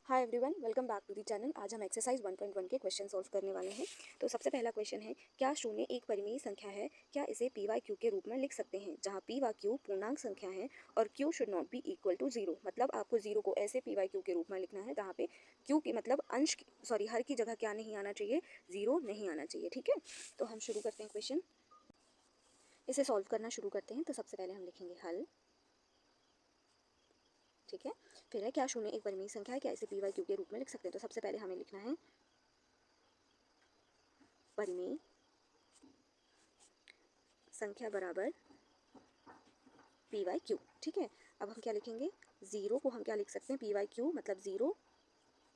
Hi everyone, welcome back to the channel. आज हम exercise 1.1 के क्वेश्चन सॉल्व करने वाले हैं। तो सबसे पहला क्वेश्चन है, क्या शून्य एक परिमेय संख्या है? क्या इसे पी वाई क्यू के रूप में लिख सकते हैं, जहां पी व क्यू पूर्णांक संख्या है और Q should not be equal to zero. मतलब आपको जीरो को ऐसे पी वाई क्यू के रूप में लिखना है जहाँ पे क्यू की मतलब हर की जगह क्या नहीं आना चाहिए, जीरो नहीं आना चाहिए। ठीक है, तो हम शुरू करते हैं क्वेश्चन, इसे सॉल्व करना शुरू करते हैं। तो सबसे पहले हम लिखेंगे हल। ठीक है, फिर है क्या शून्य एक परिमेय संख्या है, क्या इसे पी वाई क्यू के रूप में लिख सकते हैं। तो सबसे पहले हमें लिखना है परिमेय संख्या बराबर पी वाई क्यू। ठीक है, अब हम क्या लिखेंगे, ज़ीरो को हम क्या लिख सकते हैं, पी वाई क्यू मतलब ज़ीरो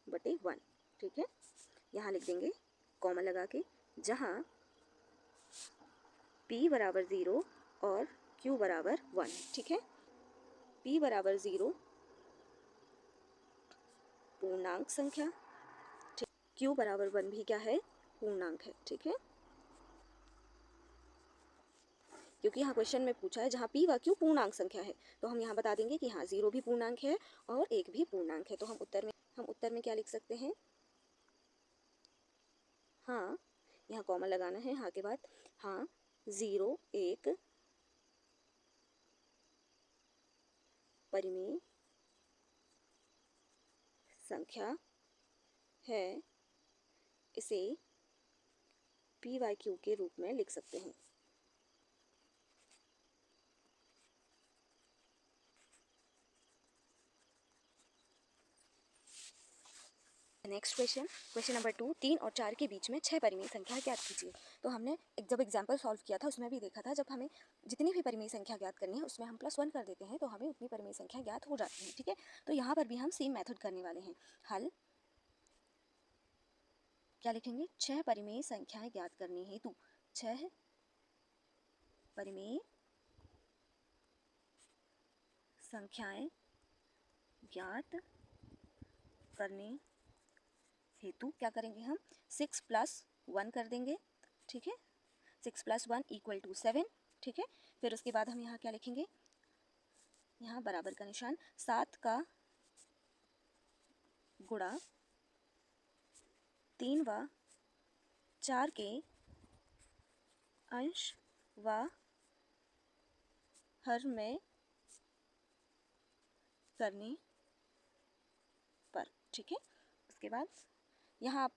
बटे वन। ठीक है, यहाँ लिख देंगे कॉमा लगा के, जहाँ पी बराबर ज़ीरो और क्यू बराबर वन। ठीक है, पी बराबर ज़ीरो पूर्णांक संख्या, ठीक, क्यू बराबर वन भी क्या है, पूर्णांक है। ठीक है, क्योंकि यहाँ क्वेश्चन में पूछा है जहाँ पी व क्यू पूर्णांक संख्या है, तो हम यहाँ बता देंगे कि हाँ जीरो भी पूर्णांक है और एक भी पूर्णांक है। तो हम उत्तर में क्या लिख सकते हैं, हाँ, यहाँ कॉमा लगाना है हाँ के बाद, हाँ जीरो एक परिमेय संख्या है, इसे पी वाई क्यू के रूप में लिख सकते हैं। नेक्स्ट क्वेश्चन, क्वेश्चन नंबर 2, 3 और 4 के बीच में 6 परिमेय संख्या ज्ञात कीजिए। तो हमने जब एग्जाम्पल सॉल्व किया था उसमें भी देखा था, जब हमें जितनी भी परिमेय संख्या ज्ञात करनी है उसमें हम +1 कर देते हैं तो हमें उतनी परिमेय संख्या ज्ञात हो जाती है। ठीक है, तो यहाँ पर भी हम सेम मेथड करने वाले हैं। हल क्या लिखेंगे, 6 परिमेय संख्याएं ज्ञात करने हेतु 6 परिमेय संख्याएं ज्ञात करने हेतु क्या करेंगे, हम 6 + 1 कर देंगे। ठीक है, 6 + 1 = 7। ठीक है, फिर उसके बाद हम यहाँ क्या लिखेंगे, यहाँ बराबर का निशान, 7 का गुणा 3 व 4 के अंश व हर में करने पर। ठीक है, उसके बाद यहाँ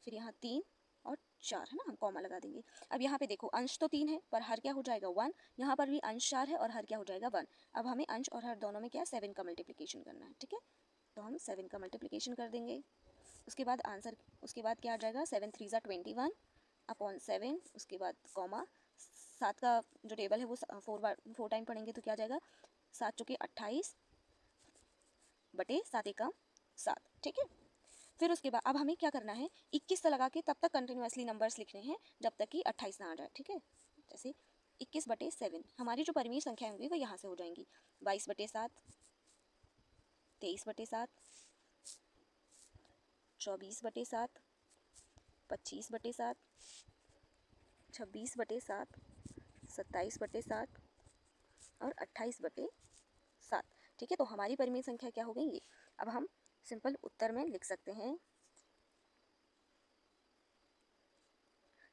फिर यहाँ 3 और 4 है ना, हम कॉमा लगा देंगे। अब यहाँ पे देखो अंश तो 3 है पर हर क्या हो जाएगा 1, यहाँ पर भी अंश 4 है और हर क्या हो जाएगा 1। अब हमें अंश और हर दोनों में क्या 7 का मल्टीप्लिकेशन करना है। ठीक है, तो हम 7 का मल्टीप्लिकेशन कर देंगे। उसके बाद आंसर, उसके बाद क्या आ जाएगा, 7 3 = 21 अपॉन 7, उसके बाद कॉमा 7 का जो टेबल है वो 4 टाइम पढ़ेंगे तो क्या आ जाएगा, 7 चौके 28 बटे 7 एकम 7। ठीक है, फिर उसके बाद अब हमें क्या करना है, 21 लगा के तब तक कंटिन्यूसली नंबर्स लिखने हैं जब तक कि 28 ना आ जाए। ठीक है, जैसे 21/7 हमारी जो परिमेय संख्या होंगी वो यहाँ से हो जाएंगी, 22/7, 23/7, 24/7, 25/7, 26/7, 27/7 और 28/7। ठीक है, तो हमारी परिमेय संख्या क्या हो गई ये। अब हम सिंपल उत्तर में लिख सकते हैं।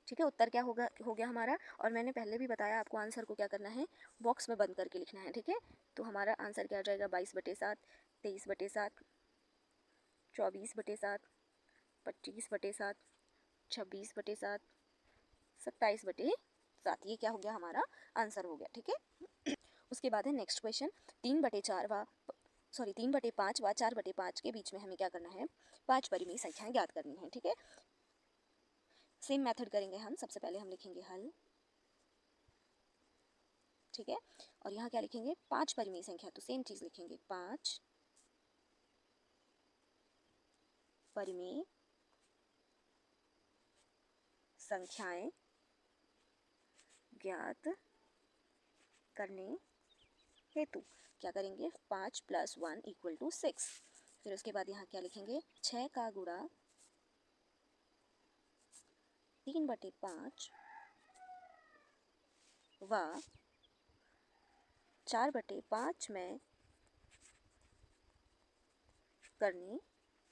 ठीक है, उत्तर क्या होगा, हो गया हमारा। और मैंने पहले भी बताया आपको आंसर को क्या करना है, बॉक्स में बंद करके लिखना है। ठीक है, तो हमारा आंसर क्या आ जाएगा, 22/7, 23/7, 24/7, 25/7, 26/7, 27/7। ये क्या हो गया, हमारा आंसर हो गया। ठीक है, उसके बाद है नेक्स्ट क्वेश्चन, 3/5 व 4/5 के बीच में हमें क्या करना है, 5 परिमेय संख्याएं ज्ञात करनी है। ठीक है, सेम मेथड करेंगे हम। सबसे पहले हम लिखेंगे हल। ठीक है, और यहाँ क्या लिखेंगे, 5 परिमेय संख्या, तो सेम चीज लिखेंगे, 5 परिमेय संख्याएं ज्ञात करने हेतु क्या करेंगे, 5 + 1 = 6। फिर उसके बाद यहाँ क्या लिखेंगे, 6 का गुणा 3/5 व 4/5 में करने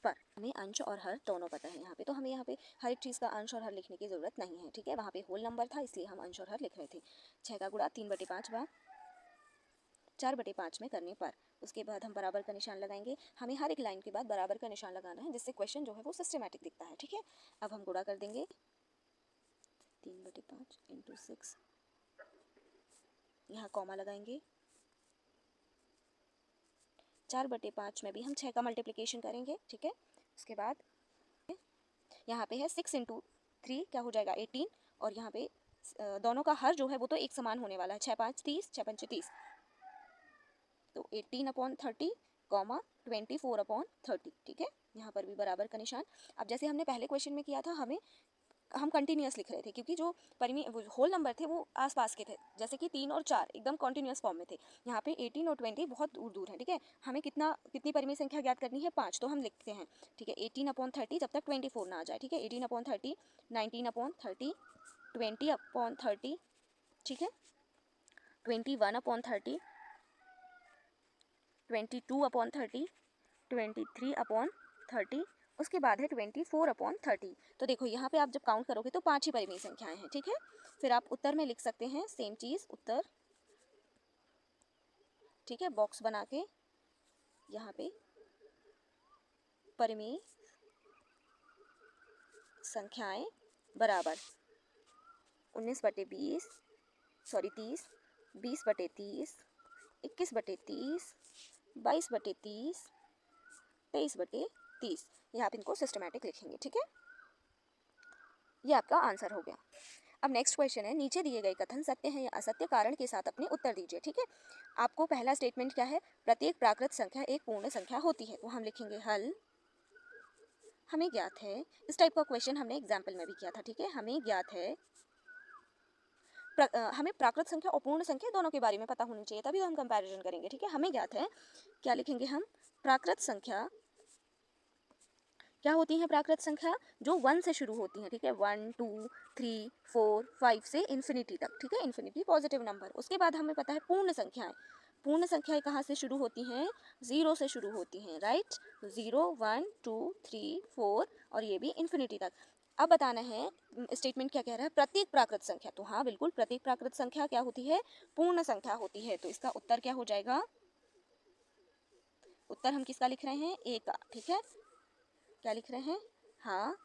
पर हमें अंश और हर दोनों पता है यहाँ पे, तो हमें यहाँ पे हर एक चीज़ का अंश और हर लिखने की ज़रूरत नहीं है, ठीक है। वहाँ पे होल नंबर था इसलिए हम अंश और हर लिख रहे थे। 6 का गुणा 3/5 बार 4/5 में करने पर उसके बाद हम बराबर का निशान लगाएंगे। हमें हर एक लाइन के बाद बराबर का निशान लगाना है, जिससे क्वेश्चन जो है वो सिस्टमेटिक दिखता है, ठीक है। अब हम गुणा कर देंगे 3/5 इंटू 6, यहाँ कॉमा लगाएंगे। 4/5 में भी हम 6 का मल्टीप्लिकेशन करेंगे, ठीक है। उसके बाद यहाँ पे है 6 इंटू 3 क्या हो जाएगा 18, और यहाँ पे दोनों का हर जो है वो तो एक समान होने वाला है। 6 5 30, 6 5 30, तो 18/30 कॉमा 24/30, ठीक है। यहाँ पर भी बराबर का निशान। अब जैसे हमने पहले क्वेश्चन में किया था, हम कंटिन्यूअस लिख रहे थे क्योंकि जो होल नंबर थे वो आसपास के थे, जैसे कि 3 और 4 एकदम कॉन्टिन्यूअस फॉर्म में थे। यहाँ पे 18 और 20 बहुत दूर दूर है, ठीक है। हमें कितनी परिमेय संख्या ज्ञात करनी है, 5, तो हम लिखते हैं, ठीक है। 18/30 जब तक 24 ना आ जाए, ठीक है। 18/30, 19/30, 20/30, ठीक है। 21/30, 22/30, 23/30, उसके बाद है 24/30। तो देखो यहाँ पे आप जब काउंट करोगे तो 5 ही परिमेय संख्याएं हैं, ठीक है। फिर आप उत्तर में लिख सकते हैं सेम चीज उत्तर, ठीक है। बॉक्स बना के यहाँ पे परिमेय संख्याएं बराबर 19/20, सॉरी 30, 20/30, 21/30, 22/30, 23/30, ये आप इनको सिस्टमैटिक लिखेंगे, ठीक है। ये आपका आंसर हो गया। अब नेक्स्ट क्वेश्चन है, नीचे दिए गए कथन सत्य है या असत्य, कारण के साथ अपने उत्तर दीजिए, ठीक है। आपको पहला स्टेटमेंट क्या है, प्रत्येक प्राकृत संख्या एक पूर्ण संख्या होती है, तो हम लिखेंगे हल हमें ज्ञात है। इस टाइप का क्वेश्चन हमने एग्जाम्पल में भी किया था, ठीक है। हमें ज्ञात है हमें प्राकृत संख्या और पूर्ण संख्या दोनों के बारे में पता होनी चाहिए, तभी तो हम कंपैरिजन करेंगे, ठीक है। हमें ज्ञात है, क्या लिखेंगे हम, प्राकृत संख्या क्या होती है, प्राकृत संख्या जो 1 से शुरू होती है, ठीक है। 1 2 3 4 5 से इन्फिनिटी तक, ठीक है। Infinity positive number. उसके बाद हमें पता है पूर्ण संख्याएं। पूर्ण संख्याएं कहाँ से शुरू होती हैं, 0 से शुरू होती हैं, राइट। 0 1 2 3 4 और ये भी इन्फिनिटी तक। अब बताना है स्टेटमेंट क्या कह रहा है, प्रत्येक प्राकृत संख्या, तो हाँ बिल्कुल, प्रत्येक प्राकृत संख्या क्या होती है, पूर्ण संख्या होती है। तो इसका उत्तर क्या हो जाएगा, उत्तर हम किसका लिख रहे हैं, ए का, ठीक है। क्या लिख रहे हैं, हाँ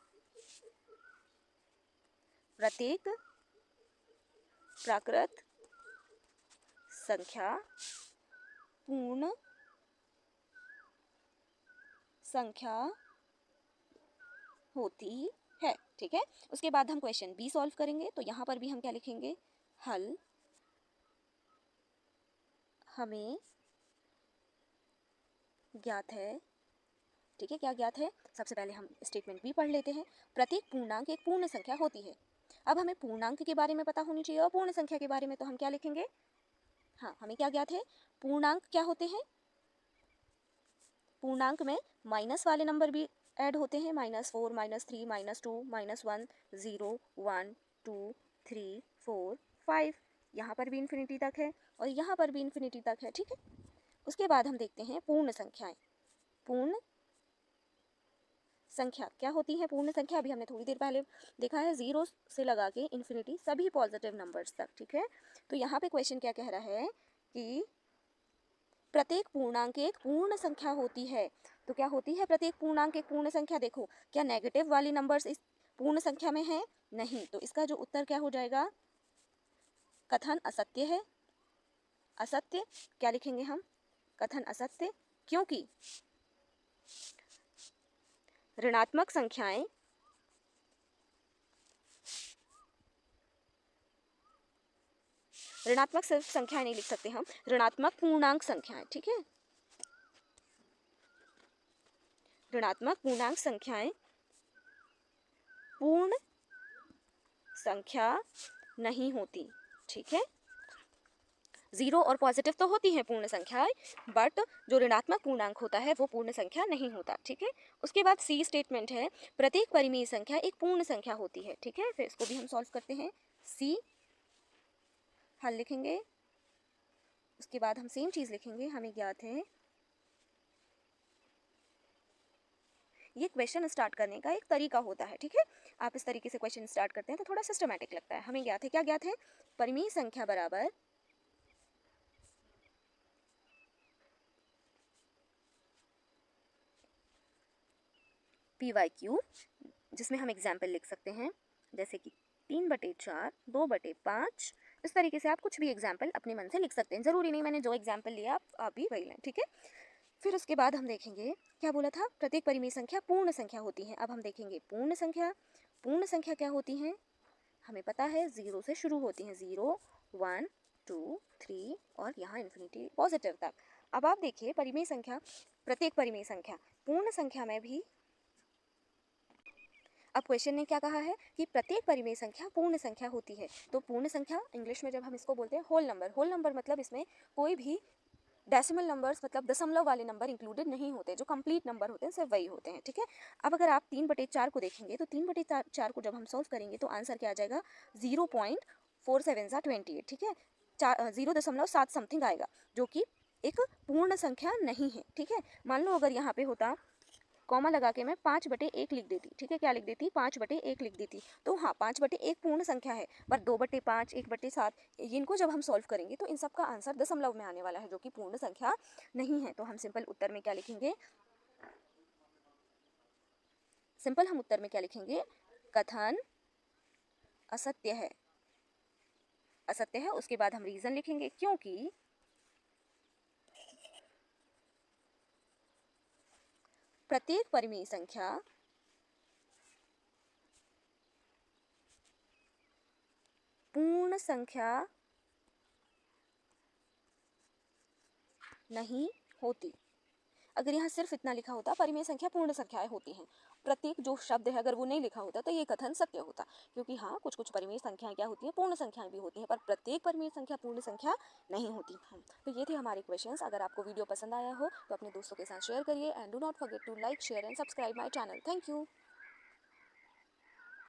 प्रत्येक प्राकृत संख्या पूर्ण संख्या होती है, ठीक है। उसके बाद हम क्वेश्चन बी सॉल्व करेंगे, तो यहाँ पर भी हम क्या लिखेंगे, हल हमें ज्ञात है, ठीक है। क्या ज्ञात है, सबसे पहले हम स्टेटमेंट बी पढ़ लेते हैं। प्रत्येक पूर्णांक एक पूर्ण संख्या होती है। अब हमें पूर्णांक के बारे में पता होनी चाहिए और पूर्ण संख्या के बारे में, तो हम क्या लिखेंगे, हाँ हमें क्या ज्ञात है, पूर्णांक क्या होते हैं, पूर्णांक में माइनस वाले नंबर भी ऐड होते हैं, -4 -3 -2 -1 0 1 2 3 4 5, यहाँ पर भी इन्फिनिटी तक है और यहाँ पर भी इन्फिनिटी तक है, ठीक है। उसके बाद हम देखते हैं पूर्ण संख्याएं। पूर्ण संख्या क्या होती है, पूर्ण संख्या अभी हमने थोड़ी देर पहले देखा है, 0 से लगा के इन्फिनिटी सभी पॉजिटिव नंबर्स तक, ठीक है। तो यहाँ पे क्वेश्चन क्या कह रहा है कि प्रत्येक पूर्णांक एक पूर्ण संख्या होती है। तो क्या होती है प्रत्येक पूर्णांक एक पूर्ण संख्या, देखो क्या नेगेटिव वाली नंबर्स इस पूर्ण संख्या में है, नहीं। तो इसका जो उत्तर क्या हो जाएगा, कथन असत्य है। असत्य क्या लिखेंगे हम, कथन असत्य, क्योंकि ऋणात्मक संख्याएं ऋणात्मक सिर्फ संख्याएं नहीं लिख सकते हम, ऋणात्मक पूर्णांक संख्याएं, ठीक है। ऋणात्मक पूर्णांक संख्याएं पूर्ण संख्या नहीं होती, ठीक है। 0 और पॉजिटिव तो होती है पूर्ण संख्याएं, बट जो ऋणात्मक पूर्णांक होता है वो पूर्ण संख्या नहीं होता, ठीक है। उसके बाद सी स्टेटमेंट है, प्रत्येक परिमेय संख्या एक पूर्ण संख्या होती है, ठीक है। फिर इसको भी हम सॉल्व करते हैं, सी हल लिखेंगे। उसके बाद हम सेम चीज लिखेंगे, हमें ज्ञात है ये क्वेश्चन स्टार्ट करने का एक तरीका होता है, ठीक है। आप इस तरीके से क्वेश्चन स्टार्ट करते हैं तो थोड़ा सिस्टमैटिक लगता है। हमें ज्ञात है, क्या ज्ञात है, परिमेय संख्या बराबर PYQ, जिसमें हम एग्जाम्पल लिख सकते हैं जैसे कि 3/4, 2/5। इस तरीके से आप कुछ भी एग्जाम्पल अपने मन से लिख सकते हैं, ज़रूरी नहीं मैंने जो एग्जाम्पल लिया आप भी वही लें, ठीक है। फिर उसके बाद हम देखेंगे, क्या बोला था, प्रत्येक परिमेय संख्या पूर्ण संख्या होती है। अब हम देखेंगे पूर्ण संख्या। पूर्ण संख्या क्या होती हैं, हमें पता है 0 से शुरू होती हैं, 0, 1, 2, 3 और यहाँ इन्फिनिटी पॉजिटिव तक। अब आप देखिए परिमेय संख्या, प्रत्येक परिमेय संख्या पूर्ण संख्या में भी, अब क्वेश्चन ने क्या कहा है कि प्रत्येक परिमेय संख्या पूर्ण संख्या होती है। तो पूर्ण संख्या इंग्लिश में जब हम इसको बोलते हैं होल नंबर, होल नंबर मतलब इसमें कोई भी डेसिमल नंबर्स मतलब दशमलव वाले नंबर इंक्लूडेड नहीं होते, जो कंप्लीट नंबर होते हैं सिर्फ वही होते हैं, ठीक है। अब अगर आप 3/4 को देखेंगे तो 3/4 को जब हम सॉल्व करेंगे तो आंसर क्या आ जाएगा, 0.4728, ठीक है, 0.7 समथिंग आएगा, जो कि एक पूर्ण संख्या नहीं है, ठीक है। मान लो अगर यहाँ पे होता कॉमा लगा के मैं 5/1 लिख देती, ठीक है, क्या लिख देती, 5/1 लिख देती, तो हाँ 5/1 पूर्ण संख्या है, पर 2/5, 1/7 इनको जब हम सॉल्व करेंगे तो इन सब का आंसर दशमलव में आने वाला है, जो कि पूर्ण संख्या नहीं है। तो हम सिंपल उत्तर में क्या लिखेंगे, सिंपल हम उत्तर में क्या लिखेंगे, कथन असत्य है, असत्य है। उसके बाद हम रीजन लिखेंगे, क्योंकि प्रत्येक परिमेय संख्या पूर्ण संख्या नहीं होती। अगर यहाँ सिर्फ इतना लिखा होता परिमेय संख्या पूर्ण संख्याएं होती हैं, प्रत्येक जो शब्द है अगर वो नहीं लिखा होता तो ये कथन सत्य होता, क्योंकि हाँ कुछ कुछ परिमेय संख्याएं क्या होती हैं, पूर्ण संख्याएं भी होती हैं, पर प्रत्येक परिमेय संख्या पूर्ण संख्या नहीं होती। तो ये थे हमारे क्वेश्चंस। अगर आपको वीडियो पसंद आया हो तो अपने दोस्तों के साथ शेयर करिए and do not forget to like, share and subscribe my channel. Thank you.